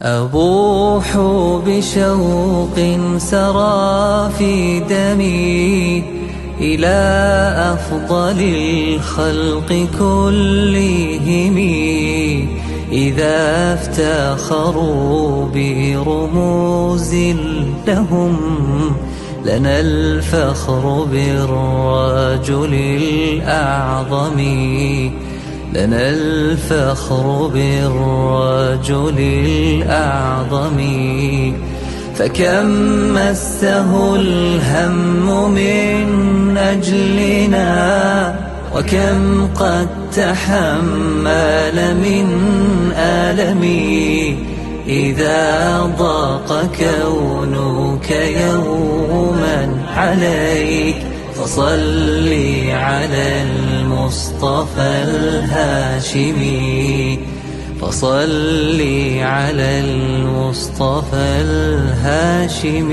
أبوح بشوق سرى في دمي إلى أفضل الخلق كلهم، إذا افتخروا برموز لهم لنا الفخر بالرجل الأعظم، لنا الفخر بالرجل الأعظم. فكم مسه الهم من أجلنا، وكم قد تحمل من ألم، إذا ضاق كونك يوما عليك فصل على المصطفى الهاشمي، فصل على المصطفى الهاشمي.